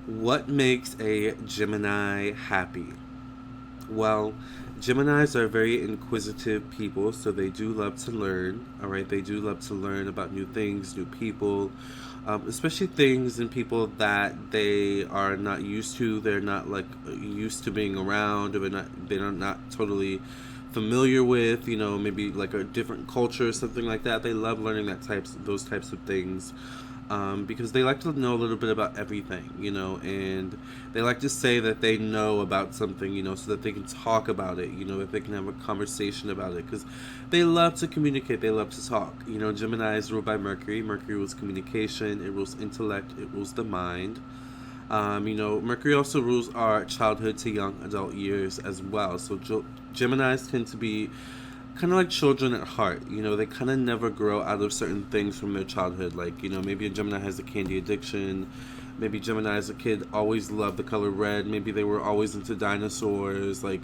What makes a Gemini happy? Well, Geminis are very inquisitive people, so they do love to learn. All right, they do love to learn about new things, new people, especially things and people that they are not used to. They're not like used to being around, or they're not totally familiar with. Maybe like a different culture or something like that. They love learning those types of things. Because they like to know a little bit about everything, and they like to say that they know about something, so that they can talk about it, that they can have a conversation about it, because they love to communicate, they love to talk. Gemini is ruled by Mercury. Mercury rules communication, it rules intellect, it rules the mind. Mercury also rules our childhood to young adult years as well. So Geminis tend to be kind of like children at heart. They kind of never grow out of certain things from their childhood. Like, maybe a Gemini has a candy addiction. Maybe Gemini as a kid always loved the color red. Maybe they were always into dinosaurs. Like,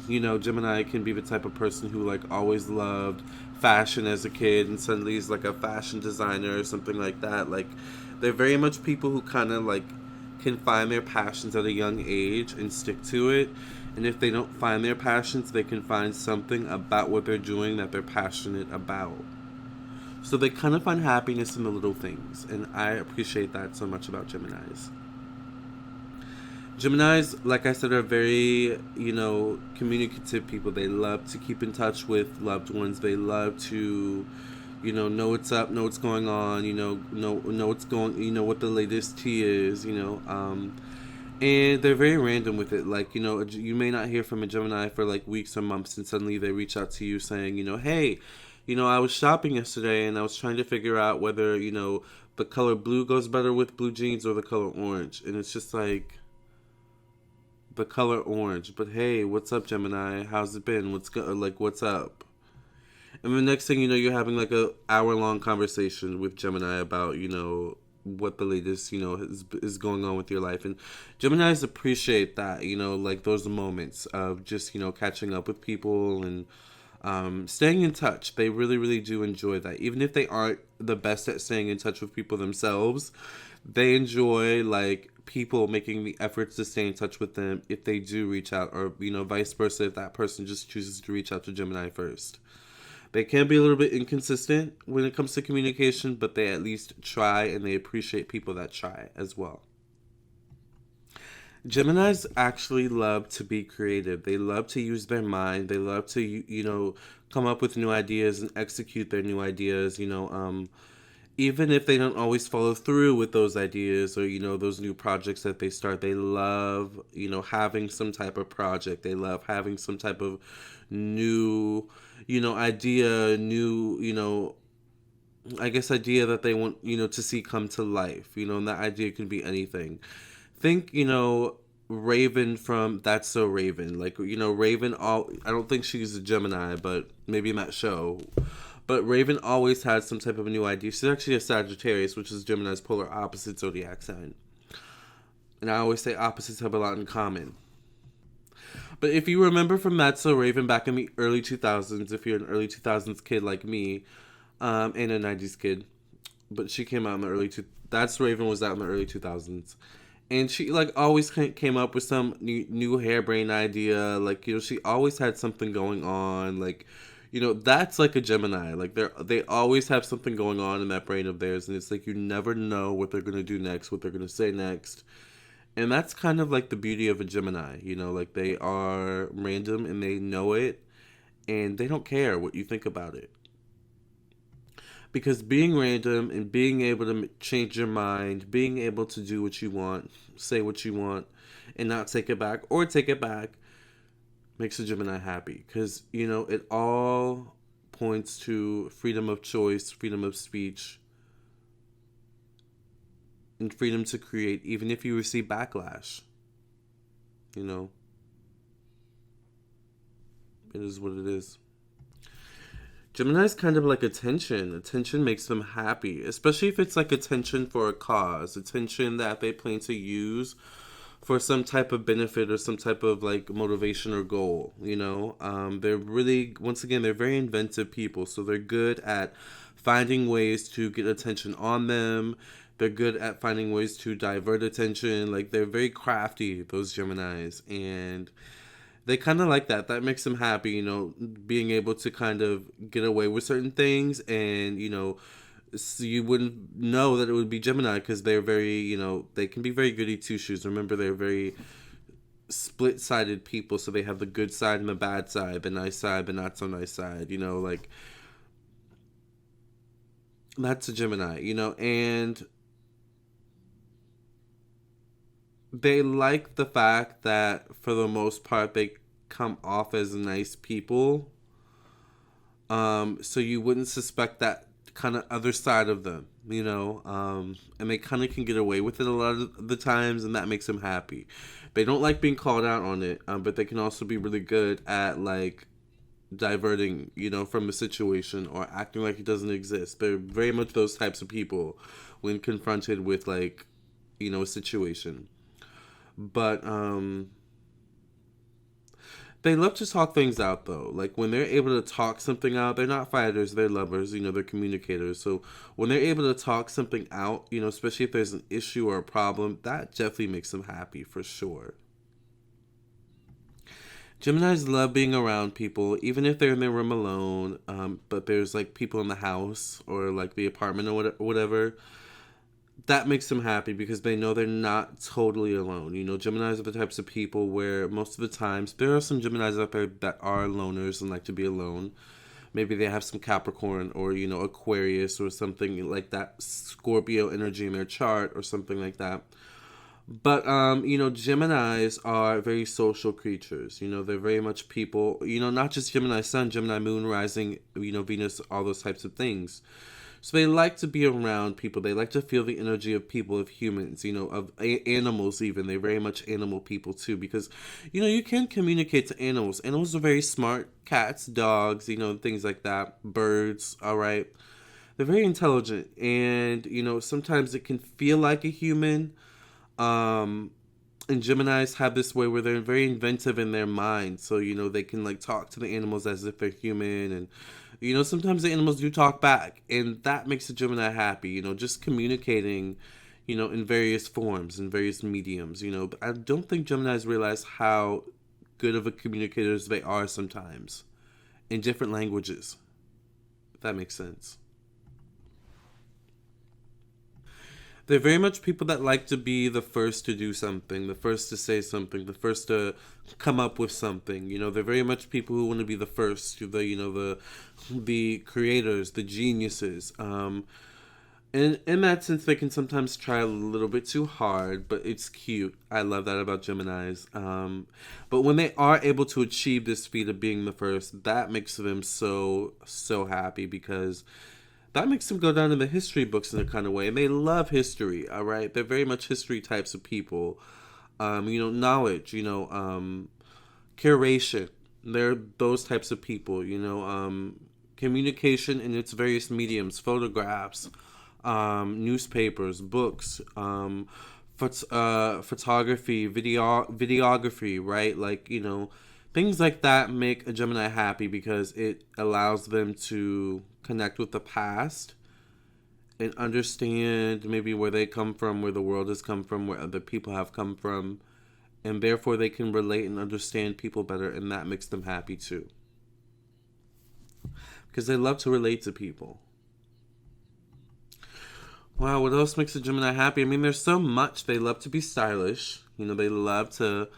Gemini can be the type of person who, like, always loved fashion as a kid and suddenly is like a fashion designer or something like that. Like, they're very much people who kind of like can find their passions at a young age and stick to it. And if they don't find their passions, they can find something about what they're doing that they're passionate about. So they kind of find happiness in the little things. And I appreciate that so much about Geminis. Geminis, like I said, are very, communicative people. They love to keep in touch with loved ones. They love to, know what's up, know what's going on, know what's going, what the latest tea is, and they're very random with it. Like, you may not hear from a Gemini for like weeks or months, and suddenly they reach out to you saying, hey, I was shopping yesterday and I was trying to figure out whether, the color blue goes better with blue jeans or the color orange. And it's just like, the color orange. But hey, what's up, Gemini? How's it been? What's up? And the next thing you know, you're having like a hour long conversation with Gemini about, what the latest, is going on with your life. And Geminis appreciate that, like those moments of just, catching up with people and staying in touch. They really, really do enjoy that. Even if they aren't the best at staying in touch with people themselves, they enjoy like people making the efforts to stay in touch with them if they do reach out, or vice versa if that person just chooses to reach out to Gemini first. They can be a little bit inconsistent when it comes to communication, but they at least try, and they appreciate people that try as well. Geminis actually love to be creative. They love to use their mind. They love to, come up with new ideas and execute their new ideas. Even if they don't always follow through with those ideas, or those new projects that they start, they love having some type of project. They love having some type of new idea, new I guess idea that they want to see come to life. And that idea can be anything. Think Raven from That's So Raven. Like, Raven, all I don't think she's a Gemini, but maybe in that show. But Raven always had some type of a new idea. She's actually a Sagittarius, which is Gemini's polar opposite zodiac sign. And I always say opposites have a lot in common. But if you remember from That's So Raven back in the early 2000s, if you're an early 2000s kid like me, and a 90s kid, but she came out in the That's Raven was out in the early 2000s. And she like always came up with some new harebrained idea. Like, she always had something going on. Like, that's like a Gemini. Like, they always have something going on in that brain of theirs, and it's like you never know what they're gonna do next, what they're gonna say next. And that's kind of like the beauty of a Gemini. Like they are random and they know it, and they don't care what you think about it. Because being random and being able to change your mind, being able to do what you want, say what you want, and not take it back or take it back, makes a Gemini happy. Because, it all points to freedom of choice, freedom of speech, and freedom to create, even if you receive backlash. You know, it is what it is. Gemini's kind of like attention. Attention makes them happy, especially if it's like attention for a cause, attention that they plan to use for some type of benefit or some type of like motivation or goal. They're really, once again, they're very inventive people, so they're good at finding ways to get attention on them. They're good at finding ways to divert attention. Like, they're very crafty, those Geminis. And they kind of like that. That makes them happy, being able to kind of get away with certain things. And, so you wouldn't know that it would be Gemini because they're very, they can be very goody two shoes. Remember, they're very split sided people. So they have the good side and the bad side, the nice side, the not so nice side, like that's a Gemini, and they like the fact that for the most part they come off as nice people. So you wouldn't suspect that kind of other side of them, and they kind of can get away with it a lot of the times, and that makes them happy. They don't like being called out on it, but they can also be really good at like diverting, from a situation or acting like it doesn't exist. They're very much those types of people when confronted with like, a situation. But they love to talk things out though. Like when they're able to talk something out, they're not fighters, they're lovers, they're communicators. So when they're able to talk something out, especially if there's an issue or a problem, that definitely makes them happy for sure. Geminis love being around people, even if they're in their room alone, but there's like people in the house or like the apartment or whatever. That makes them happy because they know they're not totally alone. Geminis are the types of people where most of the times, there are some Geminis out there that are loners and like to be alone. Maybe they have some Capricorn or, Aquarius or something like that, Scorpio energy in their chart or something like that. But, Geminis are very social creatures. They're very much people, not just Gemini Sun, Gemini Moon, Rising, Venus, all those types of things. So they like to be around people. They like to feel the energy of people, of humans, of animals even. They're very much animal people too because, you can communicate to animals. Animals are very smart. Cats, dogs, things like that. Birds, all right. They're very intelligent. And, sometimes it can feel like a human. And Geminis have this way where they're very inventive in their mind. So, they can like talk to the animals as if they're human. And, sometimes the animals do talk back. And that makes a Gemini happy, just communicating, in various forms, in various mediums. But I don't think Geminis realize how good of a communicators they are sometimes in different languages. If that makes sense. They're very much people that like to be the first to do something, the first to say something, the first to come up with something. They're very much people who want to be the first, the creators, the geniuses. And in that sense, they can sometimes try a little bit too hard, but it's cute. I love that about Geminis. But when they are able to achieve this feat of being the first, that makes them so, so happy because that makes them go down in the history books in a kind of way. And they love history, all right? They're very much history types of people. Knowledge, curation. They're those types of people, communication in its various mediums, photographs, newspapers, books, photography, videography, right? Like, things like that make a Gemini happy because it allows them to connect with the past and understand maybe where they come from, where the world has come from, where other people have come from, and therefore they can relate and understand people better, and that makes them happy too. Because they love to relate to people. Wow, what else makes a Gemini happy? I mean, there's so much. They love to be stylish. They love to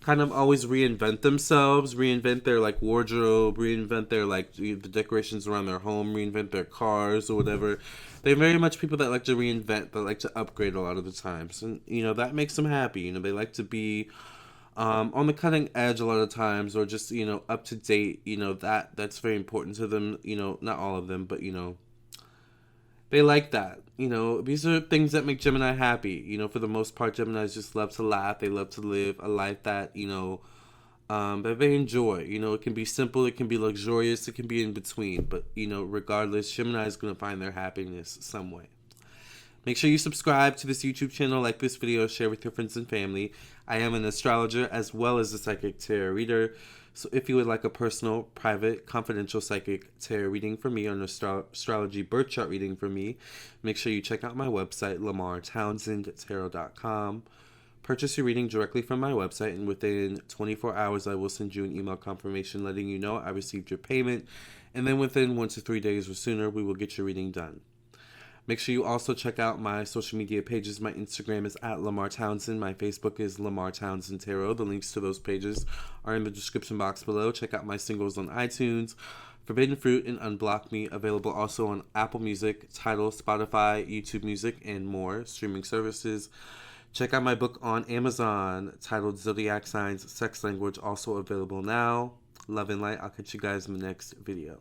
kind of always reinvent themselves, reinvent their like wardrobe, reinvent their like the decorations around their home, reinvent their cars or whatever. They're very much people that like to reinvent, that like to upgrade a lot of the times, and that makes them happy. They like to be on the cutting edge a lot of times, or just up to date. That's very important to them. Not all of them, but they like that. These are things that make Gemini happy. For the most part, Geminis just love to laugh. They love to live a life that, that they enjoy. It can be simple, it can be luxurious, it can be in between. But, regardless, Gemini is going to find their happiness some way. Make sure you subscribe to this YouTube channel, like this video, share with your friends and family. I am an astrologer as well as a psychic tarot reader. So if you would like a personal, private, confidential psychic tarot reading from me or an astrology birth chart reading from me, make sure you check out my website, lamarrtownsendtarot.com. Purchase your reading directly from my website, and within 24 hours, I will send you an email confirmation letting you know I received your payment. And then within 1 to 3 days or sooner, we will get your reading done. Make sure you also check out my social media pages. My Instagram is at Lamarr Townsend. My Facebook is Lamarr Townsend Tarot. The links to those pages are in the description box below. Check out my singles on iTunes, Forbidden Fruit and Unblock Me, available also on Apple Music, Tidal, Spotify, YouTube Music, and more streaming services. Check out my book on Amazon titled Zodiac Signs, Sex Language, also available now. Love and light. I'll catch you guys in the next video.